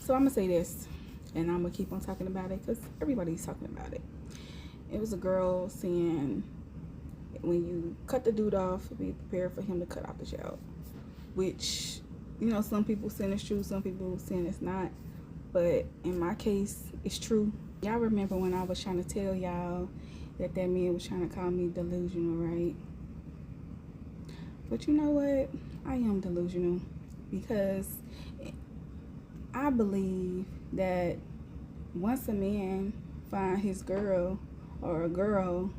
So I'm gonna say this, and I'm gonna keep on talking about it because everybody's talking about it. It was a girl saying when you cut the dude off, be prepared for him to cut off the child. Which, some people saying it's true, some people saying it's not. But in my case, it's true. Y'all remember when I was trying to tell y'all that man was trying to call me delusional, right? But you know what? I am delusional because I believe that once a man find his girl or a girl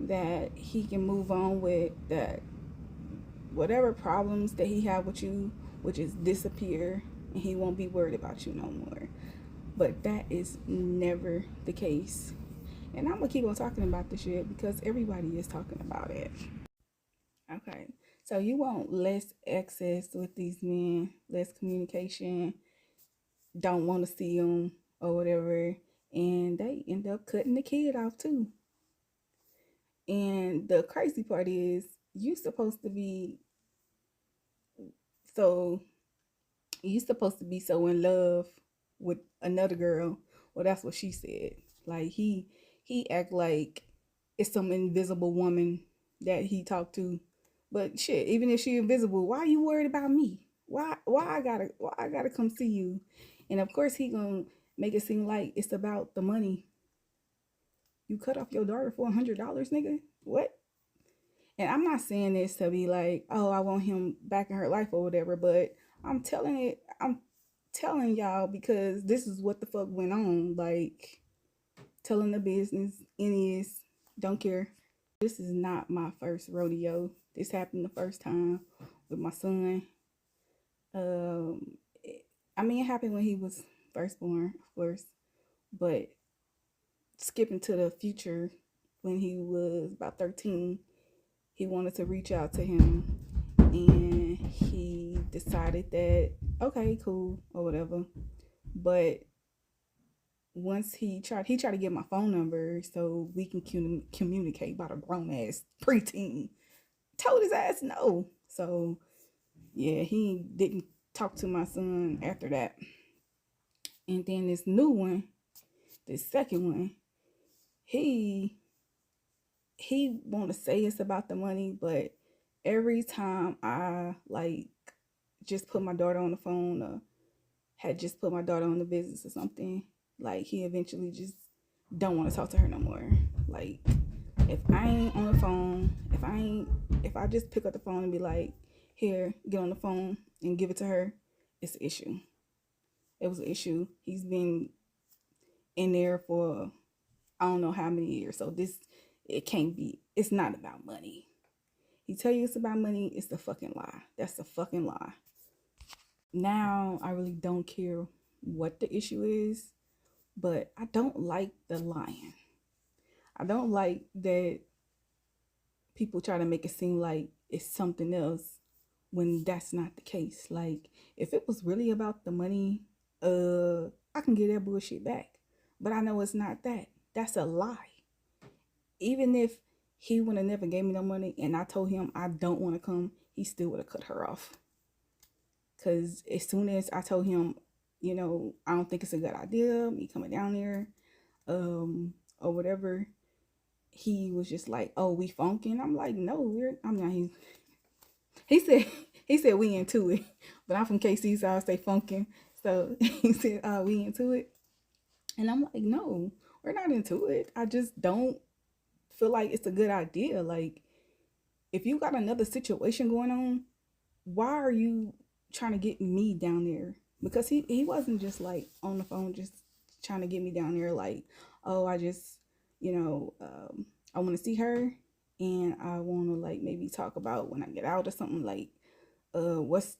that he can move on with, that whatever problems that he have with you will just disappear and he won't be worried about you no more. But that is never the case. And I'm gonna keep on talking about this shit because everybody is talking about it. Okay. So you want less access with these men, less communication, don't want to see them or whatever, and they end up cutting the kid off too. And the crazy part is you supposed to be so you supposed to be so in love with another girl. Well, that's what she said. Like he act like it's some invisible woman that he talked to. But shit, even if she invisible, why are you worried about me? Why I gotta come see you? And of course he gonna make it seem like it's about the money. You cut off your daughter for $100, nigga? What? And I'm not saying this to be like, oh, I want him back in her life or whatever, but I'm telling y'all because this is what the fuck went on. Like, telling the business, it is, don't care. This is not my first rodeo. This happened the first time with my son. Um, it happened when he was first born, of course, but skipping to the future, when he was about 13, he wanted to reach out to him, and he decided that okay, cool or whatever. But once he tried to get my phone number so we can communicate about a grown ass preteen. Told his ass no. So yeah, he didn't talk to my son after that. And then this new one, this second one, he want to say it's about the money, but every time I like just put my daughter on the phone or had just put my daughter on the business or something, like he eventually just don't want to talk to her no more. Like if I ain't on the phone, if I just pick up the phone and be like, here, get on the phone and give it to her, it's an issue. It was an issue. He's been in there for I don't know how many years. So it can't be. It's not about money. He tell you it's about money, it's a fucking lie. That's a fucking lie. Now I really don't care what the issue is, but I don't like the lying. I don't like that people try to make it seem like it's something else when that's not the case. Like if it was really about the money, I can get that bullshit back. But I know it's not that. That's a lie. Even if he would have never gave me no money and I told him I don't want to come, he still would have cut her off. Because as soon as I told him, I don't think it's a good idea, me coming down there, or whatever, he was just like, oh, we funking. I'm like, no, I'm not. He said, we into it. But I'm from KC, so I say funking. So he said, we into it. And I'm like, no, we're not into it. I just don't feel like it's a good idea. Like, if you got another situation going on, why are you trying to get me down there? Because he wasn't just like on the phone just trying to get me down there like, oh, I just, I want to see her and I want to like maybe talk about when I get out or something like, what's,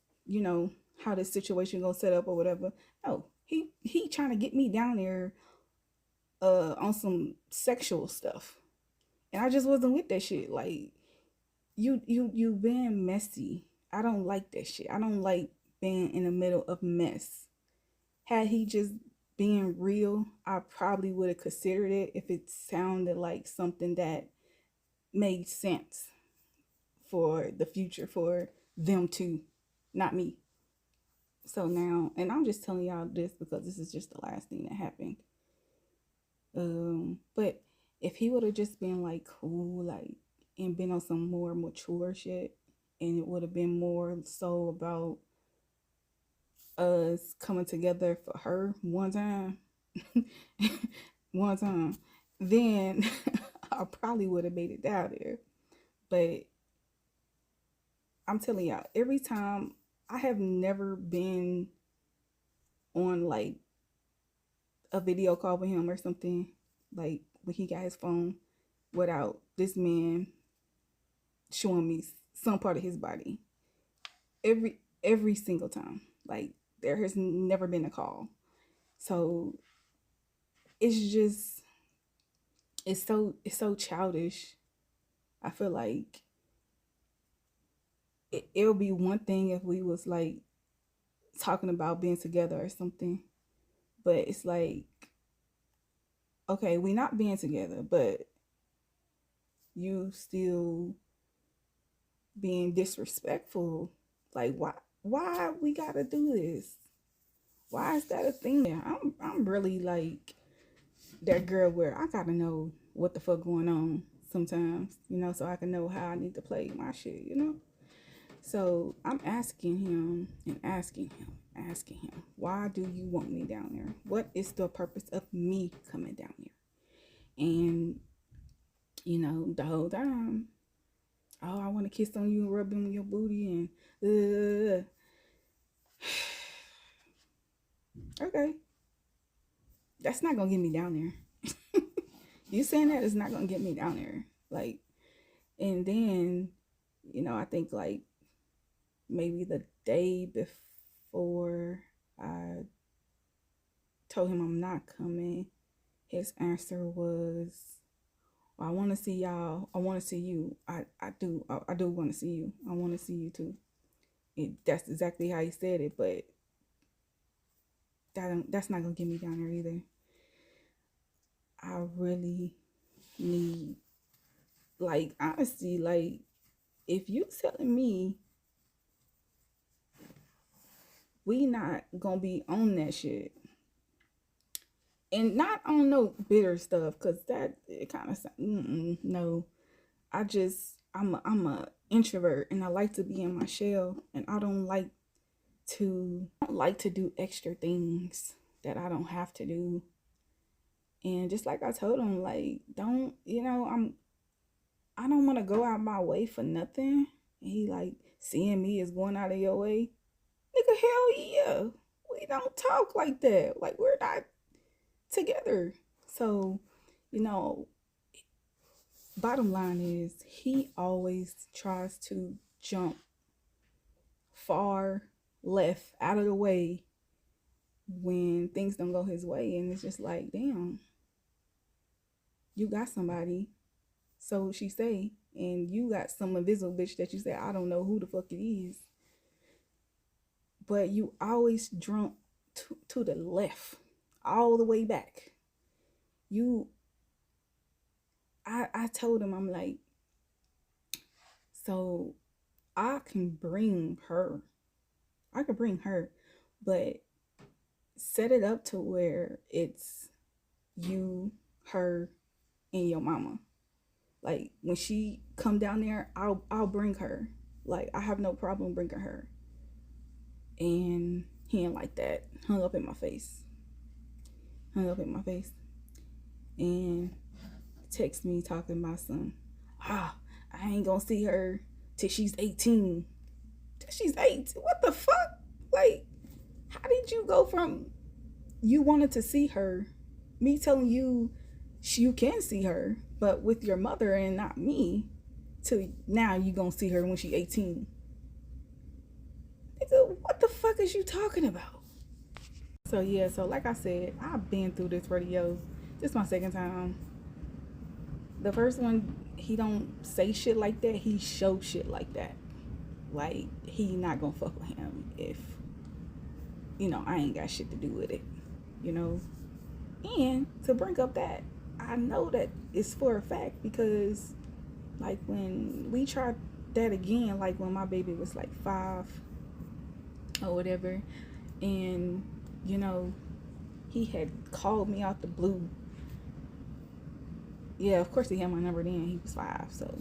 how this situation gonna set up or whatever. No, he trying to get me down there on some sexual stuff. And I just wasn't with that shit. Like, you being messy. I don't like that shit. I don't like being in the middle of mess. Had he just being real, I probably would have considered it if it sounded like something that made sense for the future for them too, not me. So now, and I'm just telling y'all this because this is just the last thing that happened. But if he would have just been like cool, like, and been on some more mature shit, and it would have been more so about us coming together for her one time, one time, then I probably would have made it down there. But I'm telling y'all, every time I have never been on like a video call with him or something, like when he got his phone, without this man showing me some part of his body. Every single time. Like there has never been a call. So it's just it's so childish. I feel like it'll be one thing if we was like talking about being together or something, but it's like, okay, we not being together, but you still being disrespectful. Like why we gotta do this? Why is that a thing? Yeah, I'm really like that girl where I gotta know what the fuck going on sometimes, so I can know how I need to play my shit. So I'm asking him and asking him, why do you want me down there? What is the purpose of me coming down there? And the whole time, oh, I want to kiss on you and rub on your booty and okay, that's not gonna get me down there. You saying that is not gonna get me down there. Like, and then, I think like maybe the day before I told him I'm not coming, his answer was, well, I want to see y'all. I want to see you. I do want to see you. I want to see you too. That's exactly how he said it, but that's not gonna get me down there either. I really need, like, honestly, like, if you telling me we not gonna be on that shit, and not on no bitter stuff, cause that it kind of no. I'm a introvert, and I like to be in my shell, and I don't like to do extra things that I don't have to do. And just like I told him, like, don't, I don't want to go out my way for nothing. And he like, seeing me is going out of your way. Nigga, hell yeah. We don't talk like that. Like, we're not together. So, you know, bottom line is he always tries to jump far left out of the way when things don't go his way. And it's just like, damn, you got somebody, so she say, and you got some invisible bitch that you say, I don't know who the fuck it is. But you always jump to the left, all the way back. I told him, I'm like, so I can bring her. But set it up to where it's you, her, and your mama. Like when she come down there, I'll bring her. Like I have no problem bringing her. And he ain't like that. Hung up in my face. And text me talking about some, I ain't gonna see her till she's 18. She's 8. What the fuck? Like, how did you go from you wanted to see her, me telling you you can see her, but with your mother and not me, to now you gonna see her when she 18? Nigga, what the fuck is you talking about? So yeah, so like I said, I've been through this rodeo. This is my second time. The first one, he don't say shit like that. He show shit like that. Like he not gonna fuck with him if I ain't got shit to do with it. And to bring up that, I know that it's for a fact because like when we tried that again, like when my baby was like 5 or whatever, And, you know, he had called me out the blue. Yeah, of course he had my number then. He was 5, so.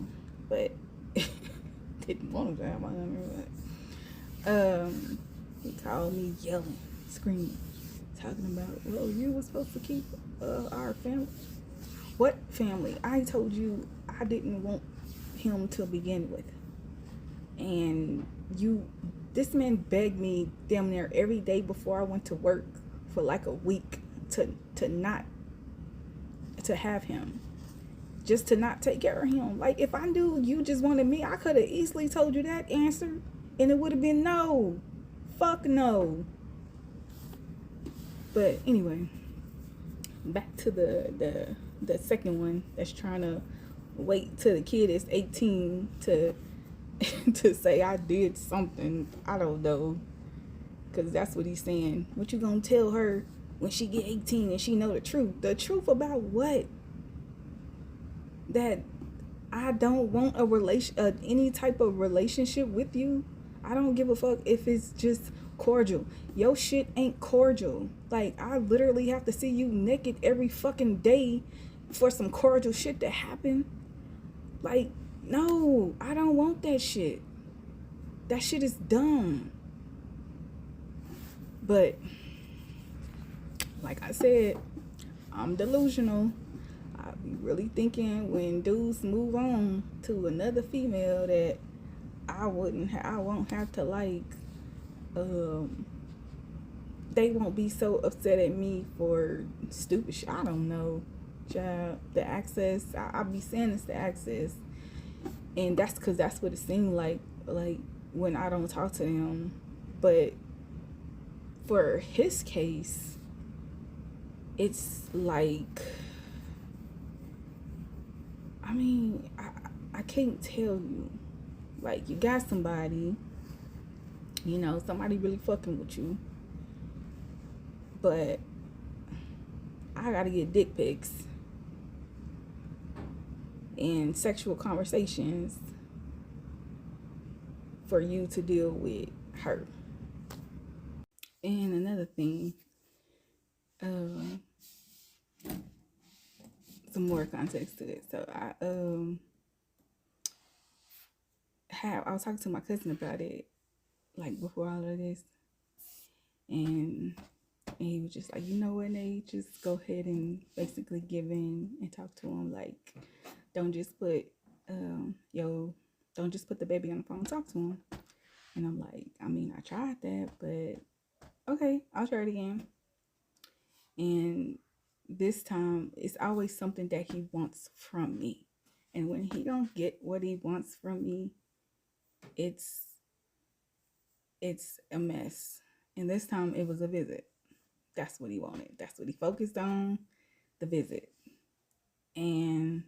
But didn't want him to have my number. But, he called me yelling, screaming, talking about, well, you were supposed to keep our family. What family? I told you I didn't want him to begin with. And this man begged me damn near every day before I went to work for like a week to not to have him, just to not take care of him. Like, if I knew you just wanted me, I could have easily told you that answer, and it would have been no. Fuck no. But anyway, back to the second one that's trying to wait till the kid is 18 to to say I did something. I don't know, because that's what he's saying. What you gonna tell her when she get 18 and she know the truth? The truth about what? That I don't want any type of relationship with you. I don't give a fuck if it's just cordial. Your shit ain't cordial. Like, I literally have to see you naked every fucking day for some cordial shit to happen. Like, no, I don't want that shit. That shit is dumb. But like I said, I'm delusional. I be really thinking when dudes move on to another female that I won't have to like, they won't be so upset at me for stupid shit. I don't know, child. The access, I be saying it's the access, and that's because that's what it seemed like when I don't talk to them. But for his case, it's like, I mean, I can't tell you. Like, you got somebody, you know, somebody really fucking with you, but I gotta get dick pics and sexual conversations for you to deal with her. And another thing, some more context to it. So I was talking to my cousin about it, like, before all of this, and he was just like, you know what, Nate, just go ahead and basically give in and talk to him. Like, don't just put don't just put the baby on the phone, talk to him. And I'm like, I mean, I tried that, but okay, I'll try it again. And this time, it's always something that he wants from me. And when he don't get what he wants from me, it's a mess. And this time it was a visit. That's what he wanted. That's what he focused on, the visit. And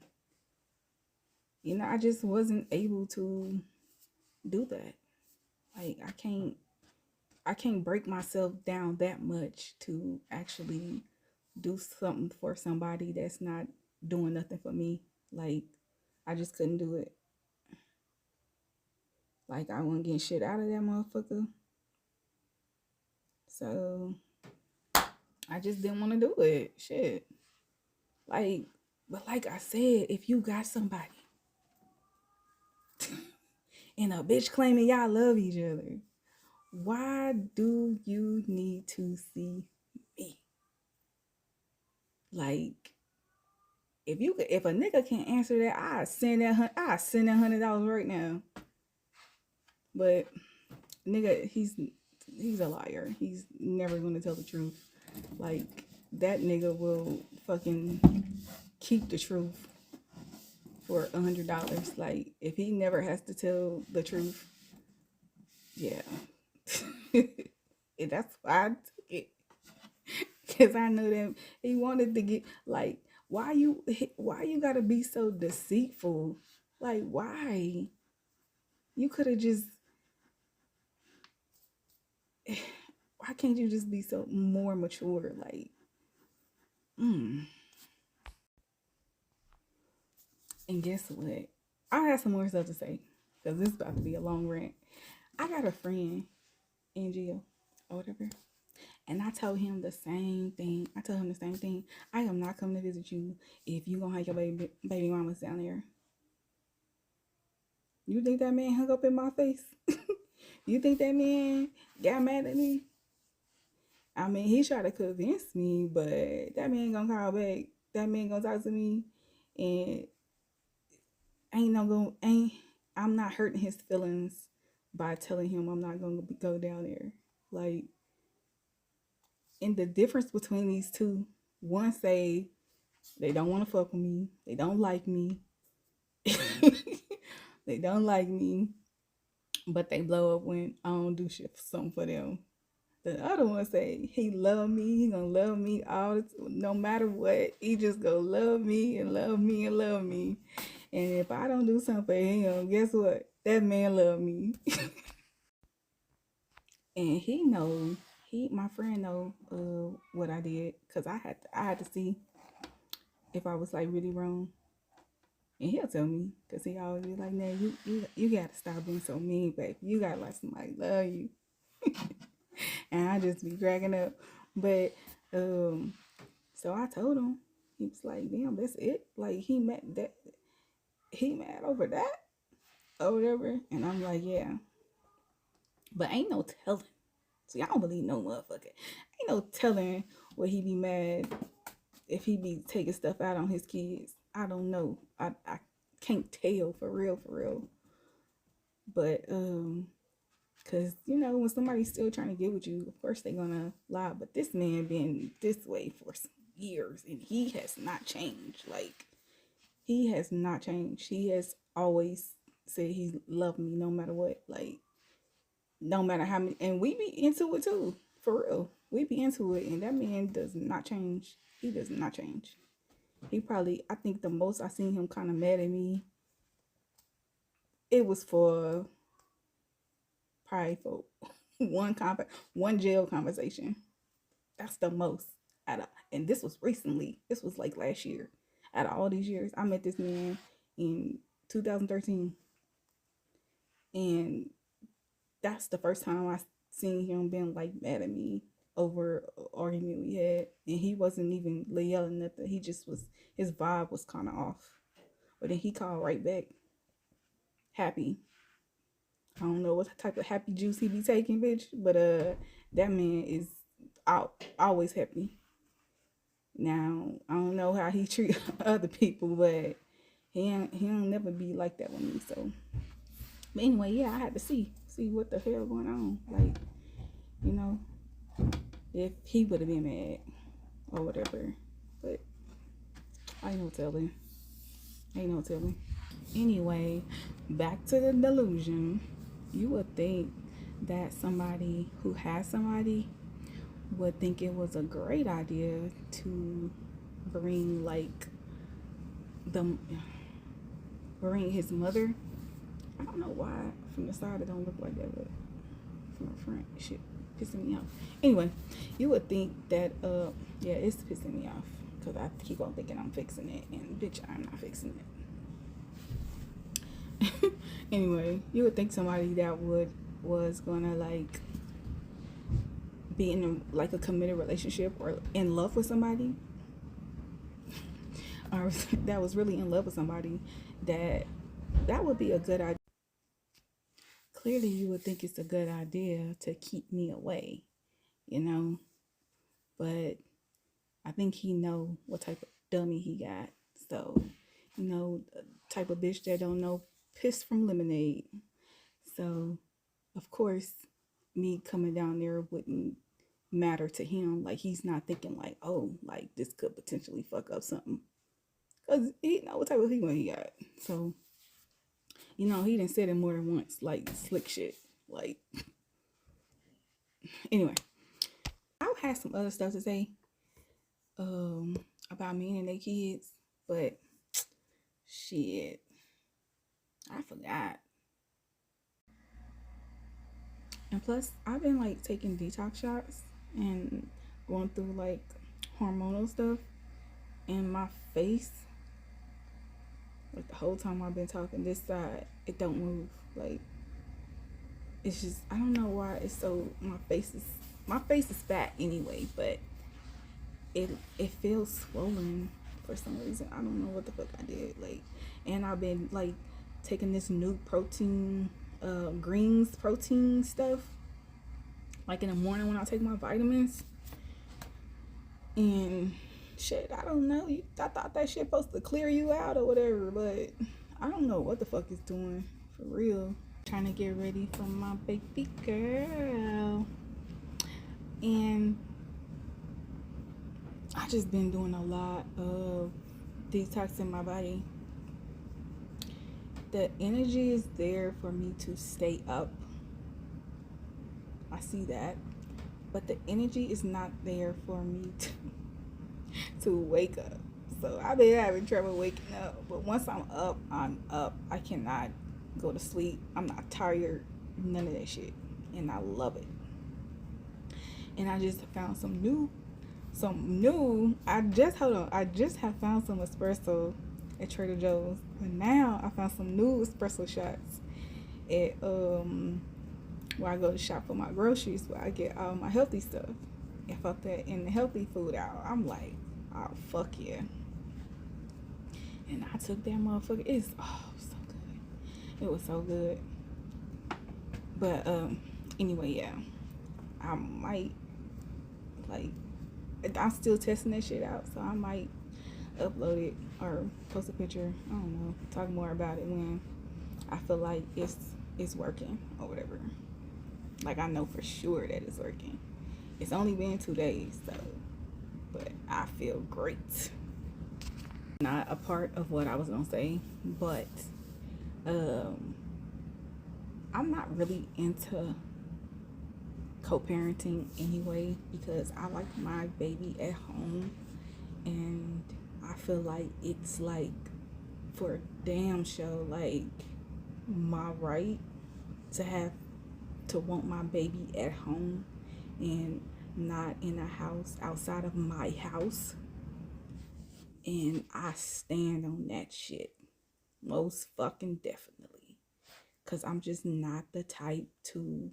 you know, I just wasn't able to do that. Like, I can't break myself down that much to actually do something for somebody that's not doing nothing for me. Like, I just couldn't do it. Like, I wasn't getting shit out of that motherfucker. So I just didn't want to do it. Shit. Like, but like I said, if you got somebody and a bitch claiming y'all love each other, why do you need to see me? Like, if a nigga can't answer that, I send that $100 right now. But nigga, he's a liar. He's never gonna tell the truth. Like, that nigga will fucking keep the truth for $100. Like, if he never has to tell the truth, yeah. And that's why I took it, because I knew that he wanted to get, like, why you gotta be so deceitful? Like, why? You could have just, why can't you just be so more mature? Like, And guess what? I have some more stuff to say, because this is about to be a long rant. I got a friend in jail or whatever, And I told him the same thing. I am not coming to visit you if you gonna have your baby mamas down there. You think that man hung up in my face? You think that man got mad at me? I mean, he tried to convince me, but that man gonna call back. That man gonna talk to me, and ain't I'm not hurting his feelings by telling him I'm not gonna go down there. Like, and the difference between these two, one say they don't want to fuck with me, they don't like me, they don't like me, but they blow up when I don't do shit for something for them. The other one say he love me, he gonna love me no matter what. He just gonna love me and love me and love me. And if I don't do something for him, guess what? That man love me. And he know, my friend know what I did, cause I had to see if I was like really wrong. And he'll tell me, cause he always be like, "Nah, you gotta stop being so mean, baby. You gotta let somebody love you." And I just be cracking up. But so I told him, he was like, "Damn, that's it." Like he mad over that or whatever. And I'm like, "Yeah," but ain't no telling. See, I don't believe no motherfucker. Ain't no telling what he be mad if he be taking stuff out on his kids. I don't know. I can't tell for real, for real. But cause you know when somebody's still trying to get with you, of course they gonna lie. But this man been this way for some years, and he has not changed. Like he has not changed. He has always said he loved me no matter what. Like no matter how many, and we be into it too, for real. We be into it, and that man does not change. He does not change. He probably, I think the most I seen him kind of mad at me, it was for probably for one jail conversation. That's the most. And this was recently. This was like last year. Out of all these years, I met this man in 2013, and that's the first time I seen him being like mad at me over an argument we had, and he wasn't even yelling nothing. He just was. His vibe was kind of off, but then he called right back, happy. I don't know what type of happy juice he be taking, bitch, but that man is out always happy. Now I don't know how he treat other people, but he don't never be like that with me. So, but anyway, yeah, I had to see what the hell going on. Like, you know, if he would have been mad or whatever, but I ain't no telling. Ain't no telling. Anyway, back to the delusion. You would think that somebody who has somebody would think it was a great idea to bring like the bring his mother. I don't know why from the side it don't look like that, but from the front shit pissing me off. Anyway, you would think that yeah, it's pissing me off because I keep on thinking I'm fixing it, and bitch, I'm not fixing it. Anyway, you would think somebody that was gonna like be in like a committed relationship or in love with somebody, or that was really in love with somebody, that would be a good idea. Clearly, you would think it's a good idea to keep me away, you know. But I think he know what type of dummy he got. So, you know, the type of bitch that don't know piss from lemonade. So, of course, me coming down there wouldn't matter to him. Like, he's not thinking like, oh, like this could potentially fuck up something. Because he know what type of people he got. So, you know, he didn't say it more than once, like slick shit. Like, anyway, I had some other stuff to say about me and their kids, but shit, I forgot. And plus, I've been like taking detox shots and going through like hormonal stuff, and my face, like the whole time I've been talking, this side it don't move. Like it's just I don't know why it's so my face is my face is fat anyway, but it feels swollen for some reason. I don't know what the fuck I did. Like, and I've been like taking this new protein, greens protein stuff, like in the morning when I take my vitamins. And shit, I don't know. I thought that shit supposed to clear you out or whatever, but I don't know what the fuck it's doing for real. Trying to get ready for my baby girl, and I just been doing a lot of detoxing my body. The energy is there for me to stay up. I see that. But the energy is not there for me to wake up. So I've been having trouble waking up. But once I'm up, I'm up. I cannot go to sleep. I'm not tired. None of that shit. And I love it. And I just found some new. I just have found some espresso at Trader Joe's. And now I found some new espresso shots at where I go to shop for my groceries, where I get all my healthy stuff. If I put in the healthy food out, I'm like, oh fuck yeah. And I took that motherfucker. It's so good. It was so good. But anyway, yeah. I might like I'm still testing that shit out, so I might upload it or post a picture. I don't know. Talk more about it when I feel like it's working or whatever. Like I know for sure that it's working. It's only been 2 days, so but I feel great. Not a part of what I was gonna say, but I'm not really into co-parenting anyway, because I like my baby at home, and I feel like it's like for damn show like my right to want my baby at home and not in a house outside of my house. And I stand on that shit most fucking definitely, because I'm just not the type to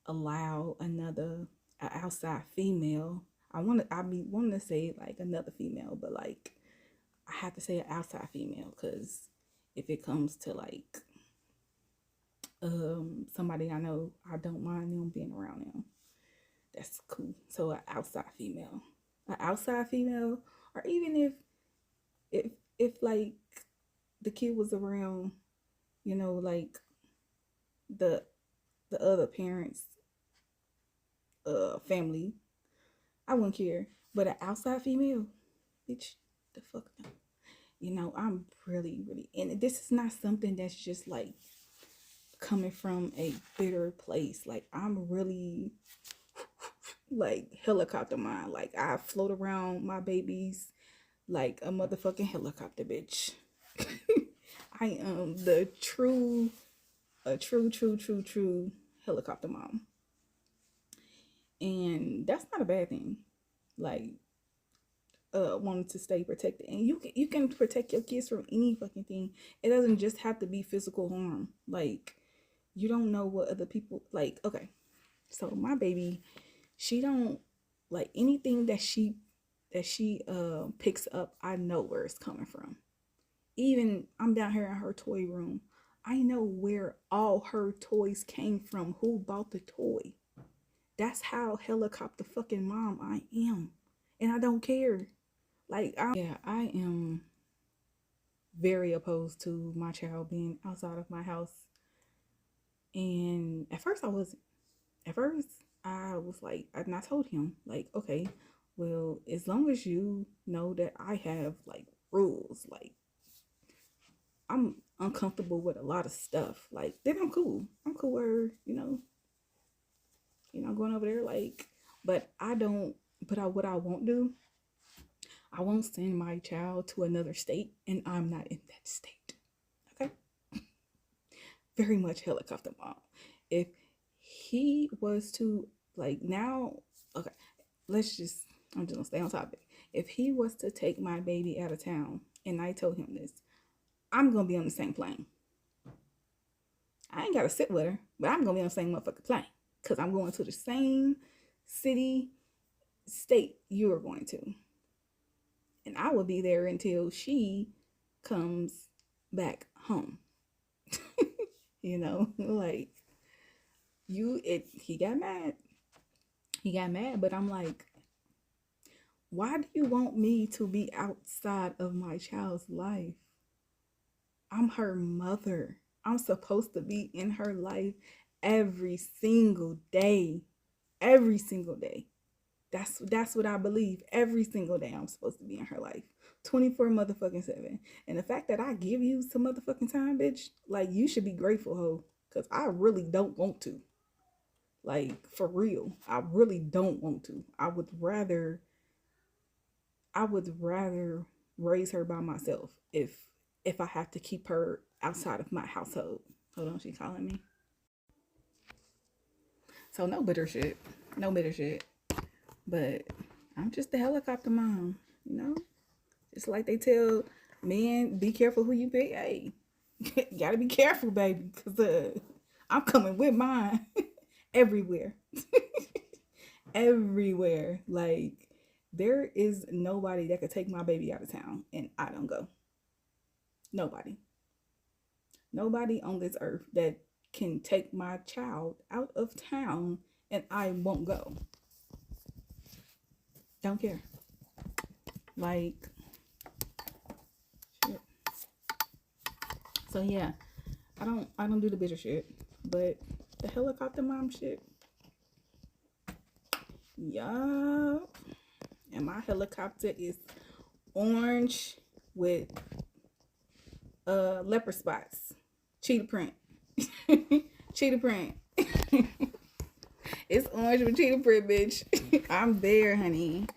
allow another outside female. I be wanting to say like another female, but like I have to say an outside female, because if it comes to like somebody I know, I don't mind them being around them. That's cool. So an outside female, or even if like the kid was around, like the other parents family, I wouldn't care. But an outside female, bitch, the fuck no. I'm really, really, and this is not something that's just like coming from a bitter place. Like I'm really like helicopter mind. Like I float around my babies like a motherfucking helicopter, bitch. I am the true helicopter mom. And that's not a bad thing. Like wanting to stay protected, and you can protect your kids from any fucking thing. It doesn't just have to be physical harm. Like you don't know what other people like. Okay, so my baby, she don't like anything that she picks up. I know where it's coming from. Even I'm down here in her toy room, I know where all her toys came from, who bought the toy. That's how helicopter fucking mom I am. And I don't care. Like, I am very opposed to my child being outside of my house. And at first I wasn't. At first I was like, and I told him, like, okay, well, as long as you know that I have like rules, like I'm uncomfortable with a lot of stuff, like then I'm cool. I'm cool with her, going over there, like, but what I won't do, I won't send my child to another state and I'm not in that state. Okay? Very much helicopter mom. If he was to like now, okay, I'm just gonna stay on topic. If he was to take my baby out of town and I told him this, I'm gonna be on the same plane. I ain't gotta sit with her, but I'm gonna be on the same motherfucking plane. Cause I'm going to the same city, state you are going to. And I will be there until she comes back home. You know, like he got mad. He got mad, but I'm like, why do you want me to be outside of my child's life? I'm her mother. I'm supposed to be in her life every single day. Every single day. That's what I believe. Every single day I'm supposed to be in her life. 24 motherfucking 7. And the fact that I give you some motherfucking time, bitch, like you should be grateful, ho. Cause I really don't want to. Like for real. I really don't want to. I would rather raise her by myself if I have to keep her outside of my household. Hold on, she calling me. So no bitter shit. No bitter shit. But I'm just a helicopter mom, you know? Just like they tell men, be careful who you pick. Hey, you gotta be careful, baby, because I'm coming with mine everywhere. Everywhere. Like, there is nobody that could take my baby out of town and I don't go. Nobody. Nobody on this earth that can take my child out of town and I won't go. Don't care. Like, shit. So yeah, I don't do the bitter shit, but the helicopter mom shit, yeah. And my helicopter is orange with leopard spots, cheetah print, cheetah print. It's orange with cheetah print, bitch. I'm there, honey.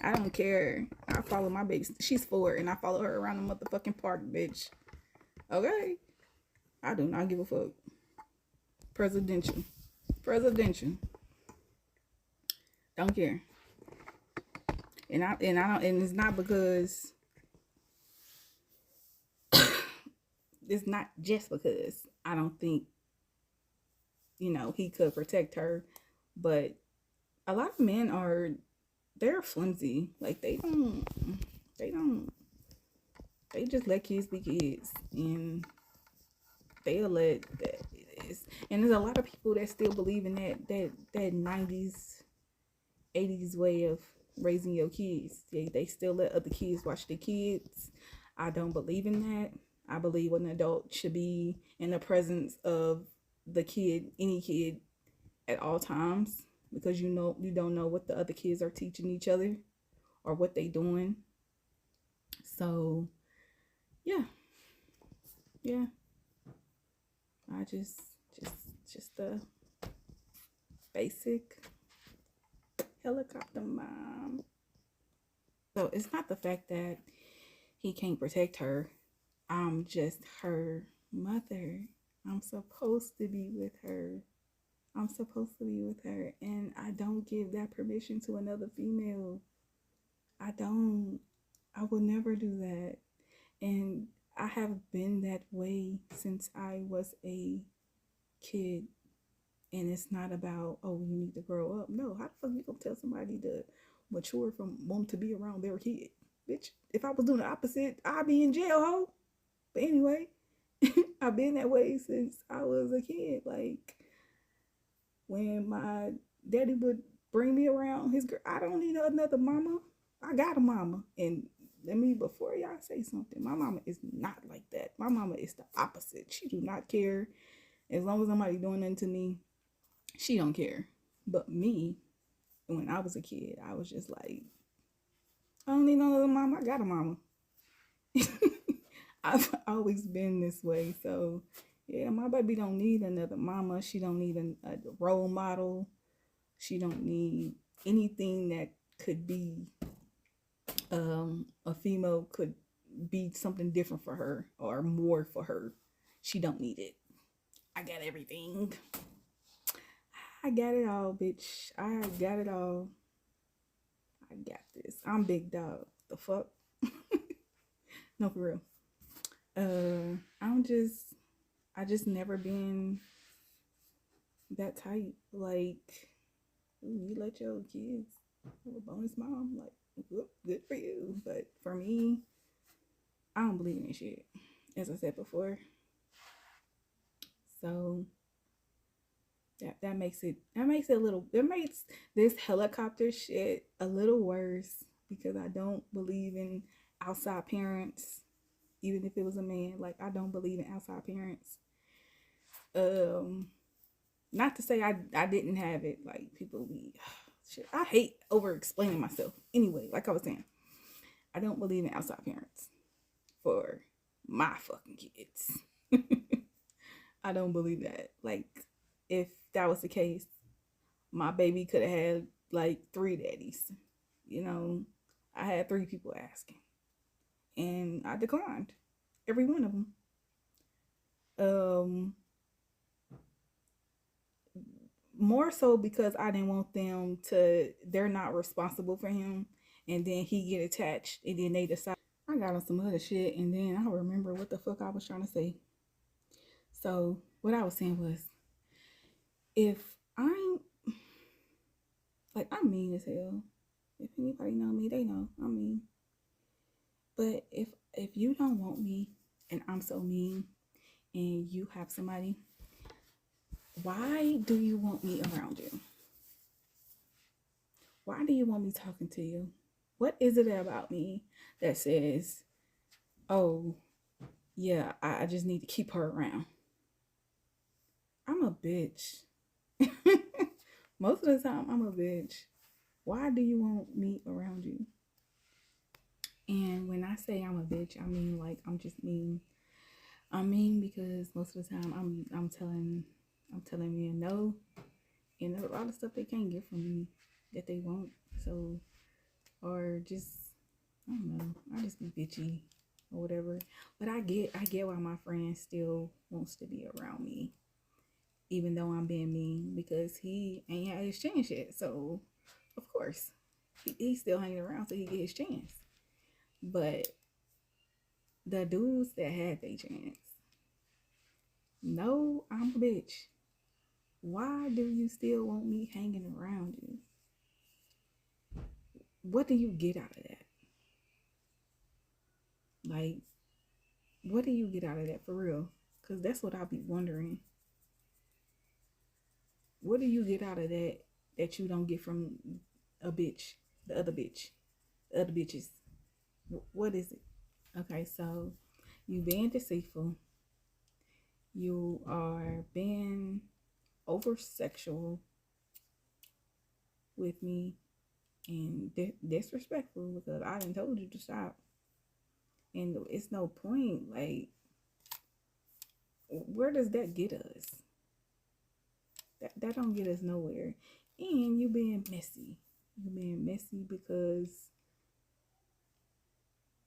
I don't care. I follow my baby. She's 4, and I follow her around the motherfucking park, bitch. Okay. I do not give a fuck. Presidential. Presidential. Don't care. And it's not because it's not just because I don't think, he could protect her, but a lot of men they're flimsy. Like they don't they just let kids be kids, and they'll let that is. And there's a lot of people that still believe in that 90s 80s way of raising your kids. They still let other kids watch their kids. I don't believe in that. I believe an adult should be in the presence of the kid, any kid, at all times, because you don't know what the other kids are teaching each other or what they doing. So yeah. Yeah. I just a basic helicopter mom. So it's not the fact that he can't protect her. I'm just her mother. I'm supposed to be with her. I'm supposed to be with her. And I don't give that permission to another female. I don't. I will never do that. And I have been that way since I was a kid. And it's not about, oh, you need to grow up. No, how the fuck you gonna tell somebody to mature from wanting to be around their kid? Bitch, if I was doing the opposite, I'd be in jail, ho. But anyway, I've been that way since I was a kid. Like, when my daddy would bring me around his girl, I don't need another mama. I got a mama. And before y'all say something, my mama is not like that. My mama is the opposite. She do not care. As long as somebody doing nothing to me, she don't care. But me, when I was a kid, I was just like, I don't need no other mama. I got a mama. I've always been this way. So yeah, my baby don't need another mama. She don't need a role model. She don't need anything that could be a female could be something different for her or more for her. She don't need it. I got everything. I got it all, bitch. I got it all. I got this. I'm big dog. The fuck? No, for real. I just never been that type. Like, ooh, you let your kids have a bonus mom, like, whoop, good for you. But for me, I don't believe in this shit, as I said before. So that makes it a little, it makes this helicopter shit a little worse, because I don't believe in outside parents, even if it was a man. Like, I don't believe in outside parents. Um, Not to say I didn't have it. Like, people be shit. I hate over explaining myself. Anyway, like I was saying, I don't believe in outside parents for my fucking kids. I don't believe that. Like, if that was the case, my baby could have had like 3 daddies. You know, I had 3 people asking, and I declined every one of them. Um, More so because I didn't want them to. They're not responsible for him, and then he get attached, and then they decide. I got on some other shit, and then I remember what the fuck I was trying to say. So what I was saying was, if I'm like, I'm mean as hell. If anybody know me, they know I'm mean. But if you don't want me, and I'm so mean, and you have somebody, why do you want me around you? Why do you want me talking to you? What is it about me that says, oh, yeah, I just need to keep her around? I'm a bitch. Most of the time, I'm a bitch. Why do you want me around you? And when I say I'm a bitch, I mean, like, I'm just mean. I'm mean because most of the time I'm telling me a no, and there's a lot of stuff they can't get from me that they won't. So, or just, I don't know, I just be bitchy or whatever. But I get why my friend still wants to be around me, even though I'm being mean, because he ain't had his chance yet. So of course he's still hanging around so he get his chance. But the dudes that had their chance, no, I'm a bitch. Why do you still want me hanging around you? What do you get out of that? Like, what do you get out of that for real? Because that's what I'll be wondering. What do you get out of that that you don't get from a bitch, the other bitch, the other bitches? What is it? Okay, so you being deceitful, you are being over sexual with me, and disrespectful, because I done told you to stop. And it's no point. Like, where does that get us? That don't get us nowhere. And you being messy. You being messy because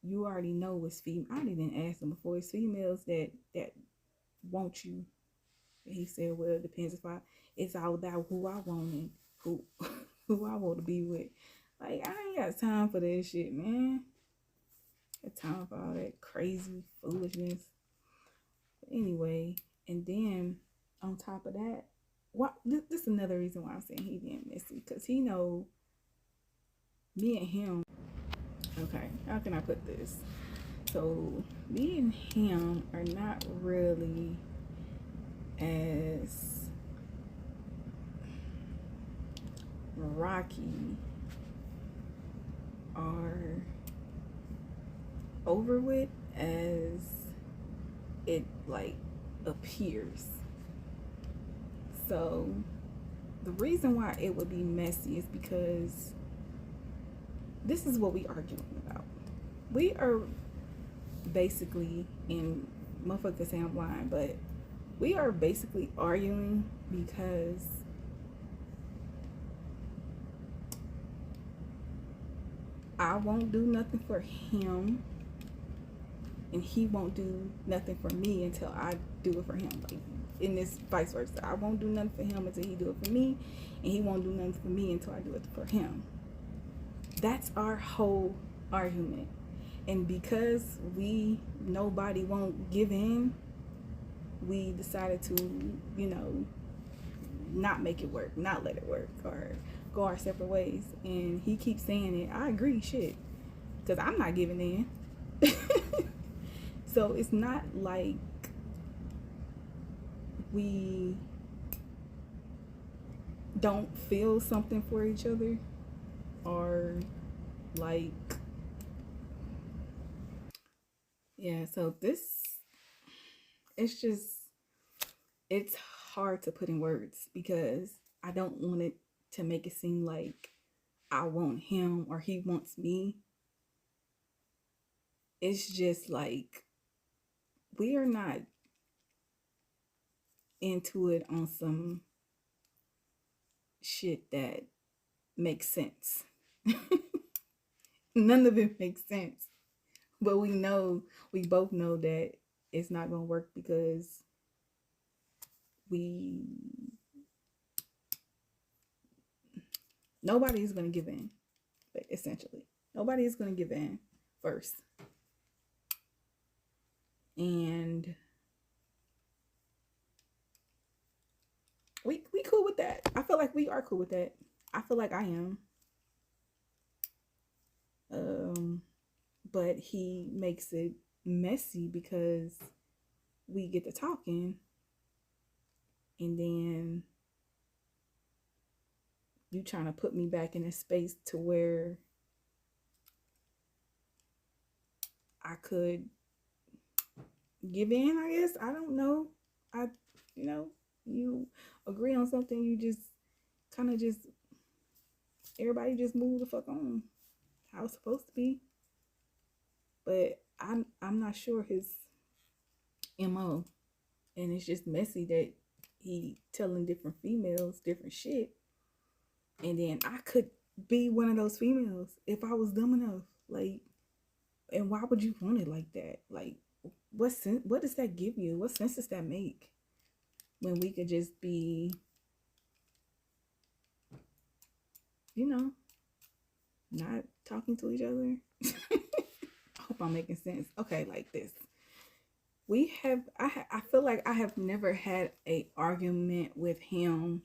you already know it's female. I didn't ask them before. It's females that want you. He said, well, it depends if it's all about who I want and who who I want to be with. Like, I ain't got time for that shit, man. Got time for all that crazy foolishness. But anyway, and then on top of that, this is another reason why I'm saying he being messy, because he know me and him. Okay, how can I put this? So me and him are not really as rocky or over with as it like appears. So the reason why it would be messy is because this is what we arguing about. We are basically, and motherfuckers say I'm lying, but we are basically arguing because I won't do nothing for him, and he won't do nothing for me until I do it for him. Like, in this vice versa, I won't do nothing for him until he do it for me, and he won't do nothing for me until I do it for him. That's our whole argument. And because nobody won't give in, we decided to, not make it work, not let it work, or go our separate ways. And he keeps saying it. I agree, shit, because I'm not giving in. So it's not like we don't feel something for each other, or like, yeah. So this, it's just, it's hard to put in words because I don't want it to make it seem like I want him or he wants me. It's just like we are not into it on some shit that makes sense. None of it makes sense. But we both know that it's not going to work because we, nobody is going to give in, essentially. Nobody is going to give in first. And we cool with that. I feel like we are cool with that. I feel like I am. But he makes it messy because we get to talking, and then you trying to put me back in a space to where I could give in, I guess. I don't know. I, you know, you agree on something, you just kind of just, everybody just move the fuck on how it's supposed to be. But I'm not sure his MO, and it's just messy that he telling different females different shit, and then I could be one of those females if I was dumb enough. Like, and why would you want it like that? Like, what does that give you? What sense does that make when we could just be, you know, not talking to each other? I hope I'm making sense. Okay, like this. I feel like I have never had a argument with him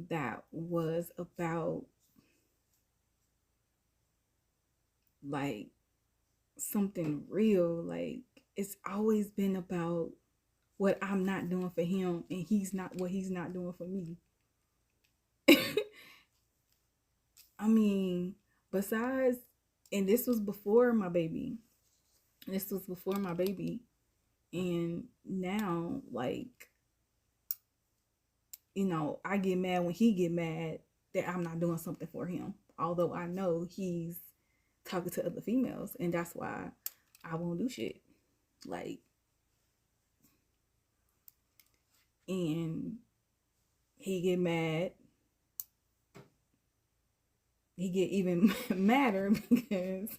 that was about like something real. Like, it's always been about what I'm not doing for him and he's not doing for me. I mean, besides, and this was before my baby. This was before my baby. And now, like, you know, I get mad when he get mad that I'm not doing something for him. Although I know he's talking to other females, and that's why I won't do shit. Like, and he get mad. He get even madder because,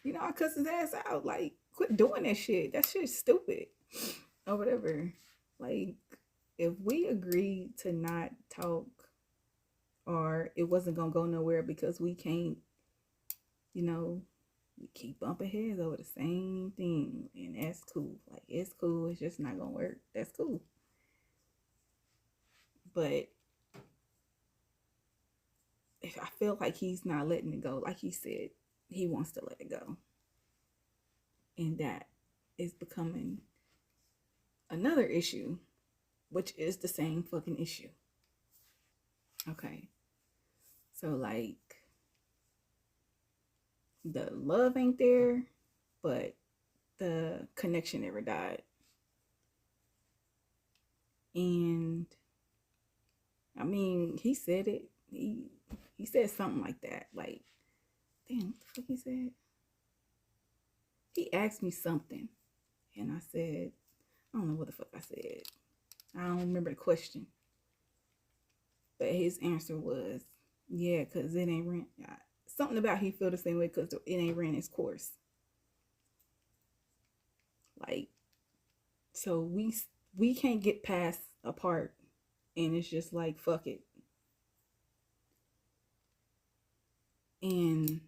you know, I cuss his ass out. Like, quit doing that shit. That shit's stupid. Or whatever. Like, if we agreed to not talk, or it wasn't gonna go nowhere because we can't, you know, we keep bumping heads over the same thing, and that's cool. Like, it's cool. It's just not gonna work. That's cool. But if I feel like he's not letting it go, like he said, he wants to let it go, and that is becoming another issue, which is the same fucking issue. Okay. So, like, the love ain't there, but the connection never died. And I mean, he said it. He said something like that. Like, damn, what the fuck he said? He asked me something, and I said, I don't know what the fuck I said. I don't remember the question. But his answer was, yeah, because it ain't rent. Something about he feel the same way because it ain't ran its course. Like, so we can't get past a part, and it's just like, fuck it. And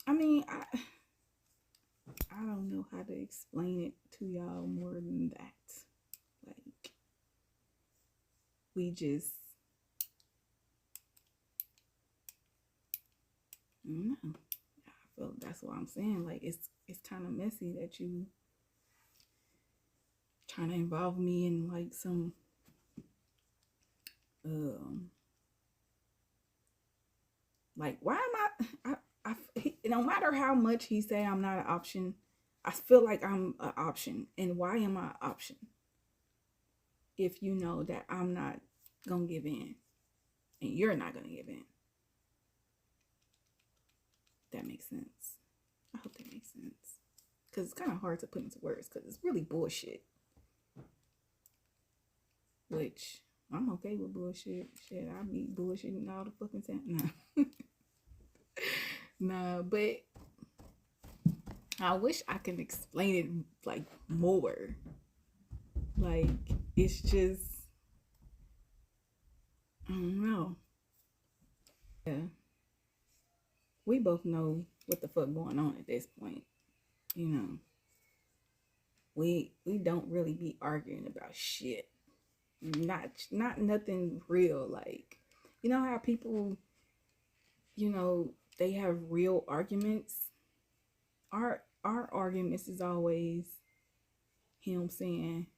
I mean, I don't know how to explain it to y'all more than that. Like, we just No, I feel that's what I'm saying. Like it's kind of messy that you trying to involve me in like some um like why am no matter how much he say I'm not an option, I feel like I'm an option. And why am I an option if you know that I'm not gonna give in and you're not gonna give in? That makes sense. I hope that makes sense. Because it's kind of hard to put into words because it's really bullshit. Which I'm okay with bullshit. Shit, I be bullshitting all the fucking time. Nah. Nah, but I wish I could explain it like more. Like, it's just, I don't know. Yeah. We both know what the fuck going on at this point. You know, we don't really be arguing about shit. Not nothing real. Like, you know how people, they have real arguments. Our arguments is always him saying,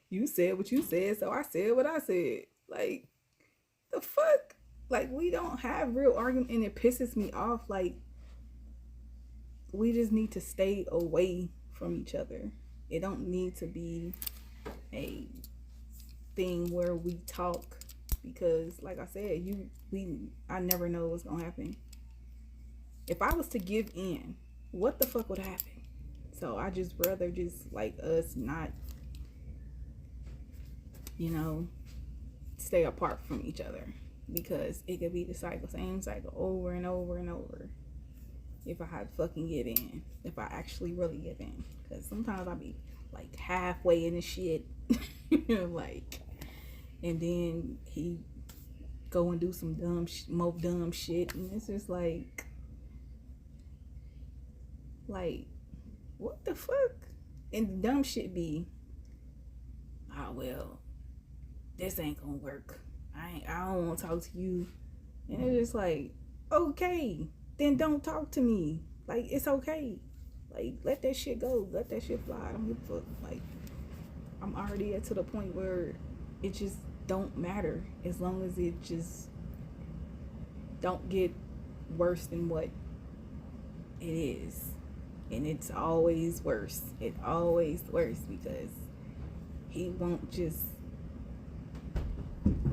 "You said what you said, so I said what I said." Like, the fuck? Like, we don't have real argument, and it pisses me off. Like, we just need to stay away from each other. It don't need to be a thing where we talk because, like I said, I never know what's gonna happen. If I was to give in, what the fuck would happen? So I just rather just like us not, stay apart from each other because it could be the same cycle over and over and over. If I had fucking give in, if I actually really give in, because sometimes I'll be like halfway in the shit, like, and then he go and do some more dumb shit, and it's just like what the fuck? And the dumb shit be, oh well, this ain't gonna work. I don't want to talk to you, and it's just like, okay, then don't talk to me. Like, it's okay. Like, let that shit go. Let that shit fly. I don't give a fuck. Like, I'm already to the point where it just don't matter as long as it just don't get worse than what it is. And it's always worse. It's always worse because he won't just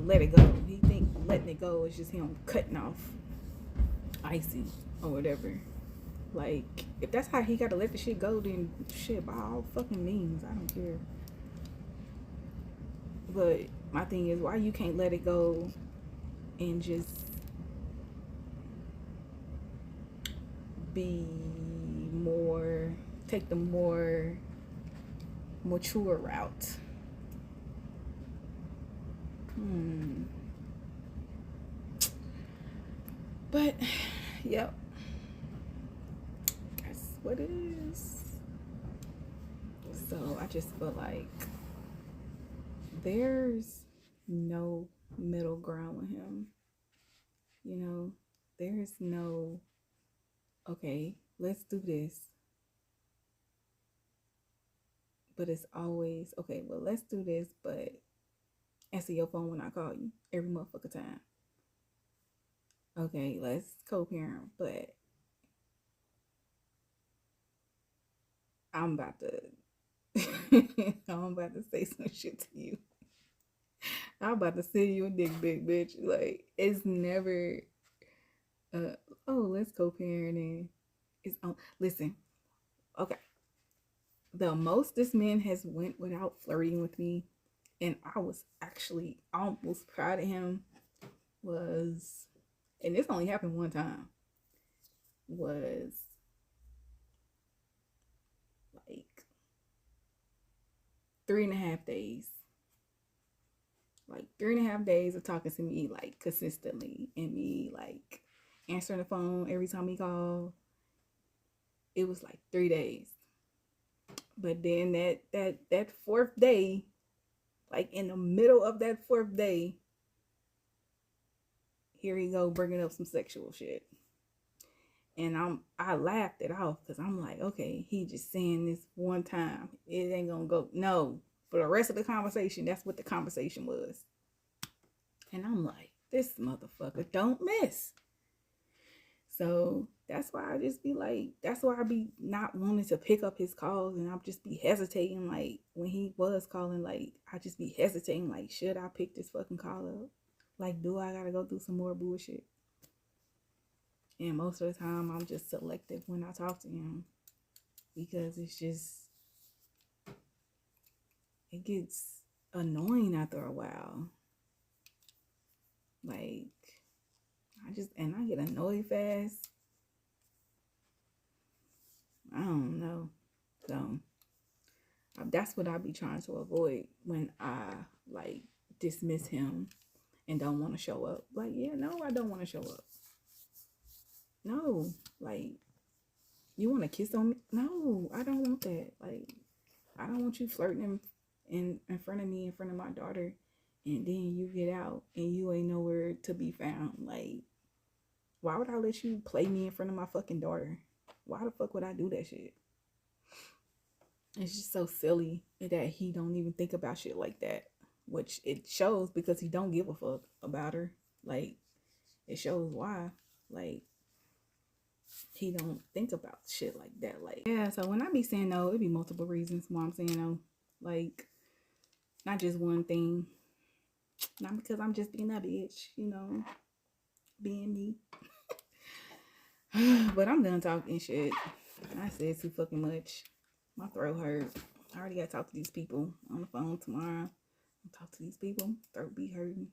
let it go. He think letting it go is just him cutting off icing or whatever. Like, if that's how he gotta let the shit go, then shit, by all fucking means, I don't care. But my thing is, why you can't let it go and just be more, take the more mature route? But, yep. That's what it is. So I just feel like there's no middle ground with him. There's no, okay, let's do this. But it's always, okay, well, let's do this, but answer your phone when I call you every motherfucker time. Okay, let's co-parent, but I'm about to I'm about to say some shit to you. I'm about to send you a dick pic, bitch. Like, it's never oh, let's co-parent and it's on. Listen, okay. The most this man has went without flirting with me, and I was actually almost proud of him, was, and this only happened one time, was like 3.5 days. Like 3.5 days of talking to me like consistently and me like answering the phone every time he called. It was like 3 days. But then that fourth day, like in the middle of that fourth day, here he go bringing up some sexual shit. And I laughed it off because I'm like, okay, he just saying this one time. It ain't gonna go. No. For the rest of the conversation, that's what the conversation was. And I'm like, this motherfucker don't miss. So that's why I just be like, that's why I be not wanting to pick up his calls, and I'll just be hesitating. Like when he was calling, like I just be hesitating. Like, should I pick this fucking call up? Like, do I gotta go through some more bullshit? And most of the time, I'm just selective when I talk to him because it's just, it gets annoying after a while. Like, I get annoyed fast. I don't know. So, that's what I be trying to avoid when I, like, dismiss him and don't want to show up. Like, yeah, no, I don't want to show up. No, like, you want to kiss on me? No, I don't want that. Like, I don't want you flirting in front of me, in front of my daughter, and then you get out and you ain't nowhere to be found. Like, why would I let you play me in front of my fucking daughter? Why the fuck would I do that shit? It's just so silly that he don't even think about shit like that, which it shows because he don't give a fuck about her. Like, it shows why. Like, he don't think about shit like that. Like, yeah, so when I be saying no, it be multiple reasons why I'm saying no. Like, not just one thing. Not because I'm just being a bitch, you know, being me. But I'm done talking shit. I said too fucking much. My throat hurt. I already gotta talk to these people on the phone tomorrow. Talk to these people. Throat be hurting.